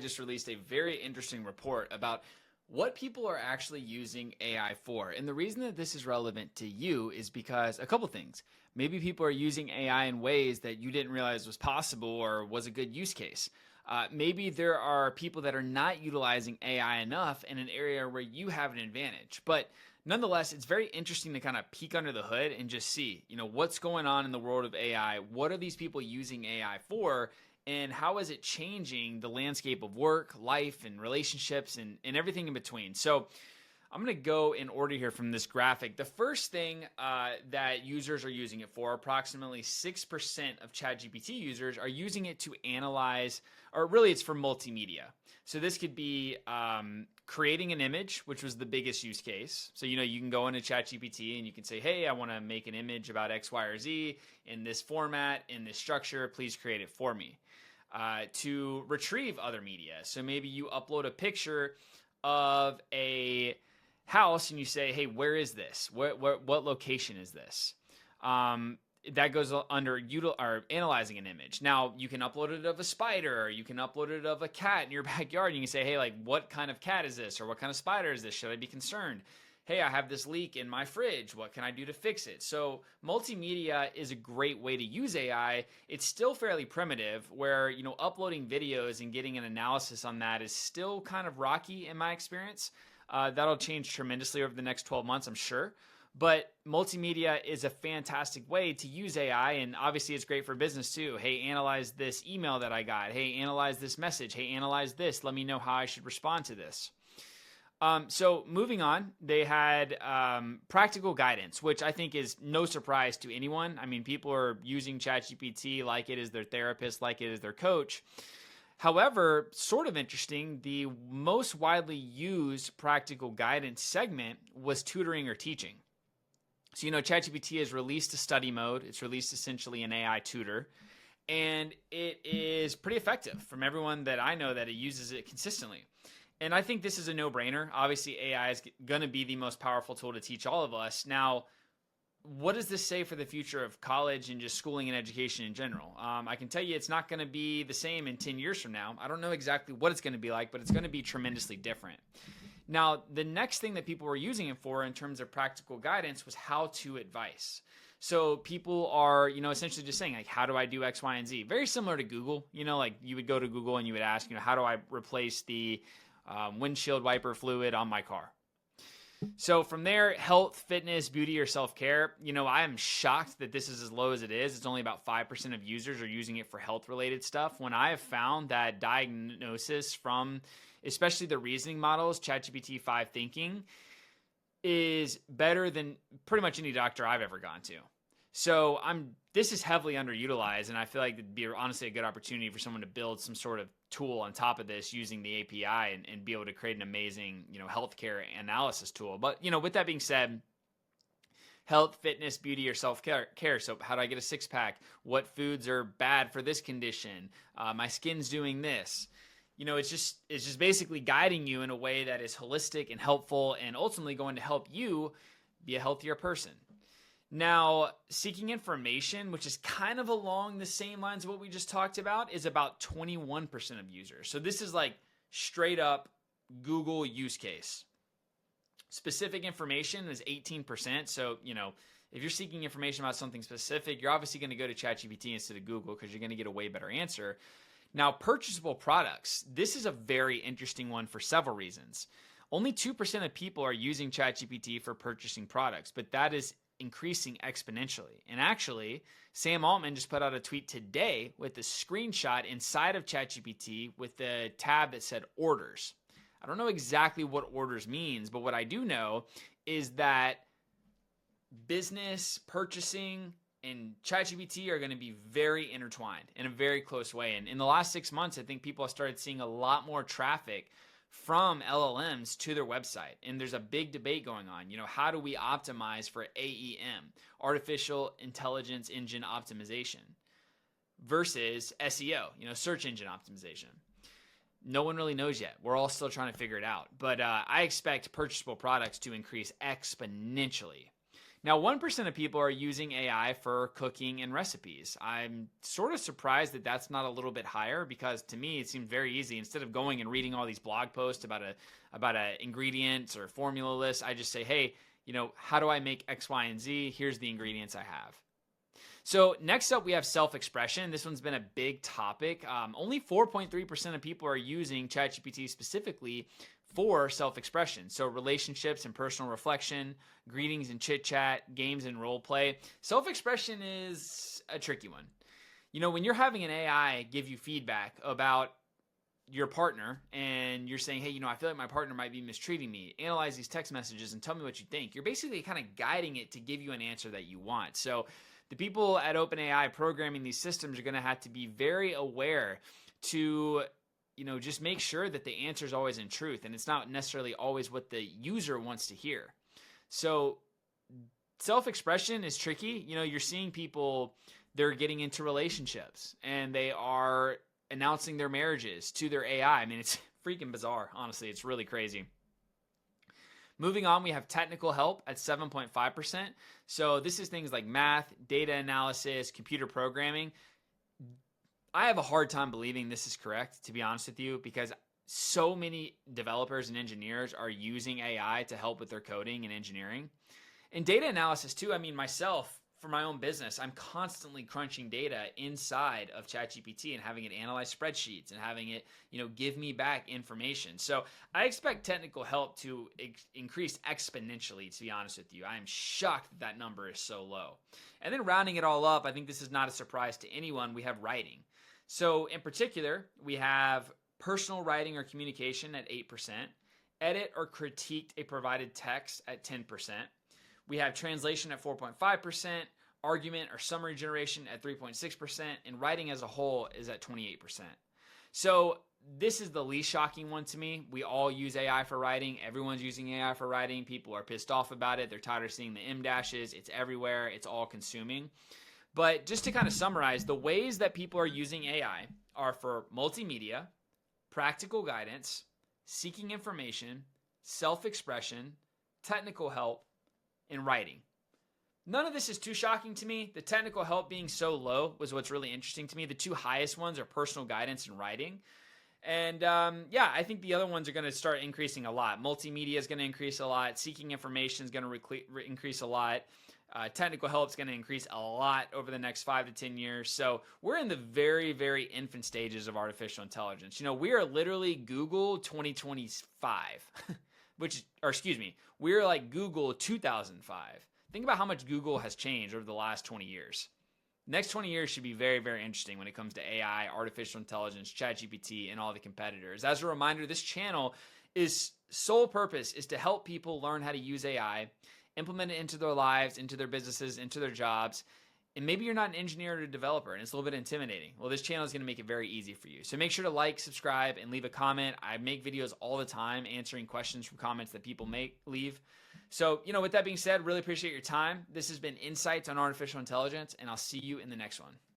just released a very interesting report about what people are actually using AI for. And the reason that this is relevant to you is because a couple things. Maybe people are using AI in ways that you didn't realize was possible or was a good use case. Maybe there are people that are not utilizing AI enough in an area where you have an advantage. But nonetheless, it's very interesting to kind of peek under the hood and just see, what's going on in the world of AI. What are these people using AI for? And how is it changing the landscape of work, life, and relationships and everything in between? So I'm going to go in order here from this graphic. The first thing that users are using it for, approximately 6% of ChatGPT users are using it to analyze, or really it's for multimedia. So this could be creating an image, which was the biggest use case. So, you can go into ChatGPT and you can say, hey, I want to make an image about X, Y, or Z in this format, in this structure. Please create it for me. To retrieve other media. So maybe you upload a picture of a house and you say, hey, where is this? What location is this? That goes under analyzing an image. Now, you can upload it of a spider, or you can upload it of a cat in your backyard. And you can say, hey, what kind of cat is this? Or what kind of spider is this? Should I be concerned? Hey, I have this leak in my fridge. What can I do to fix it? So multimedia is a great way to use AI. It's still fairly primitive where, uploading videos and getting an analysis on that is still kind of rocky in my experience. That'll change tremendously over the next 12 months, I'm sure. But multimedia is a fantastic way to use AI, and obviously it's great for business too. Hey, analyze this email that I got. Hey, analyze this message. Hey, analyze this. Let me know how I should respond to this. So moving on, they had practical guidance, which I think is no surprise to anyone. I mean, people are using ChatGPT like it is their therapist, like it is their coach. However, sort of interesting, the most widely used practical guidance segment was tutoring or teaching. So, ChatGPT has released a study mode. It's released essentially an AI tutor. And it is pretty effective from everyone that I know that it uses it consistently. And I think this is a no-brainer. Obviously, AI is going to be the most powerful tool to teach all of us. Now, what does this say for the future of college and just schooling and education in general? I can tell you it's not going to be the same in 10 years from now. I don't know exactly what it's going to be like, but it's going to be tremendously different. Now, the next thing that people were using it for in terms of practical guidance was how-to advice. So people are, essentially just saying, like, how do I do X, Y, and Z? Very similar to Google. Like you would go to Google and you would ask, how do I replace the windshield wiper fluid on my car? So from there, health, fitness, beauty, or self-care, I am shocked that this is as low as it is. It's only about 5% of users are using it for health-related stuff. When I have found that diagnosis from, especially the reasoning models, ChatGPT 5 thinking, is better than pretty much any doctor I've ever gone to. So this is heavily underutilized, and I feel like it'd be honestly a good opportunity for someone to build some sort of tool on top of this using the API and be able to create an amazing, healthcare analysis tool. But, with that being said, health, fitness, beauty, or self-care. So how do I get a six-pack? What foods are bad for this condition? My skin's doing this. It's just basically guiding you in a way that is holistic and helpful and ultimately going to help you be a healthier person. Now, seeking information, which is kind of along the same lines of what we just talked about, is about 21% of users. So this is like straight up Google use case. Specific information is 18%. So, if you're seeking information about something specific, you're obviously going to go to ChatGPT instead of Google because you're going to get a way better answer. Now, purchasable products. This is a very interesting one for several reasons. Only 2% of people are using ChatGPT for purchasing products, but that is increasing exponentially. And actually, Sam Altman just put out a tweet today with a screenshot inside of ChatGPT with the tab that said orders. I don't know exactly what orders means, but what I do know is that business, purchasing, and ChatGPT are going to be very intertwined in a very close way. And in the last 6 months, I think people have started seeing a lot more traffic from LLMs to their website. And there's a big debate going on. How do we optimize for AEM, artificial intelligence engine optimization, versus SEO, search engine optimization? No one really knows yet. We're all still trying to figure it out. But I expect purchasable products to increase exponentially. Now, 1% of people are using AI for cooking and recipes. I'm sort of surprised that that's not a little bit higher, because to me it seems very easy. Instead of going and reading all these blog posts about a ingredients or formula list, I just say, hey, how do I make X, Y, and Z? Here's the ingredients I have. So next up, we have self-expression. This one's been a big topic. Only 4.3% of people are using ChatGPT specifically for self-expression. So relationships and personal reflection, greetings and chit-chat, games and role play. Self-expression is a tricky one. When you're having an AI give you feedback about your partner and you're saying, hey, I feel like my partner might be mistreating me, analyze these text messages and tell me what you think. You're basically kind of guiding it to give you an answer that you want. So the people at OpenAI programming these systems are going to have to be very aware to, just make sure that the answer is always in truth, and it's not necessarily always what the user wants to hear. So self-expression is tricky. You're seeing people, they're getting into relationships and they are announcing their marriages to their AI. I mean, it's freaking bizarre. Honestly, it's really crazy. Moving on, we have technical help at 7.5%. So this is things like math, data analysis, computer programming. I have a hard time believing this is correct, to be honest with you, because so many developers and engineers are using AI to help with their coding and engineering. And data analysis too. I mean, myself, for my own business, I'm constantly crunching data inside of ChatGPT and having it analyze spreadsheets and having it, give me back information. So I expect technical help to increase exponentially, to be honest with you. I am shocked that number is so low. And then rounding it all up, I think this is not a surprise to anyone, we have writing. So in particular, we have personal writing or communication at 8%, edit or critique a provided text at 10%. We have translation at 4.5%, argument or summary generation at 3.6%, and writing as a whole is at 28%. So this is the least shocking one to me. We all use AI for writing. Everyone's using AI for writing. People are pissed off about it. They're tired of seeing the M dashes. It's everywhere. It's all consuming. But just to kind of summarize, the ways that people are using AI are for multimedia, practical guidance, seeking information, self-expression, technical help, in writing. None of this is too shocking to me. The technical help being so low was what's really interesting to me. The two highest ones are personal guidance and writing. And I think the other ones are going to start increasing a lot. Multimedia is going to increase a lot. Seeking information is going to increase a lot. Technical help is going to increase a lot over the next 5 to 10 years. So we're in the very, very infant stages of artificial intelligence. We are literally Google 2025. We're like Google 2005. Think about how much Google has changed over the last 20 years. Next 20 years should be very, very interesting when it comes to AI, artificial intelligence, ChatGPT, and all the competitors. As a reminder, this channel is sole purpose is to help people learn how to use AI, implement it into their lives, into their businesses, into their jobs. And maybe you're not an engineer or a developer and it's a little bit intimidating. Well, this channel is going to make it very easy for you. So make sure to like, subscribe, and leave a comment. I make videos all the time answering questions from comments that people leave. So, with that being said, really appreciate your time. This has been Insights on Artificial Intelligence, and I'll see you in the next one.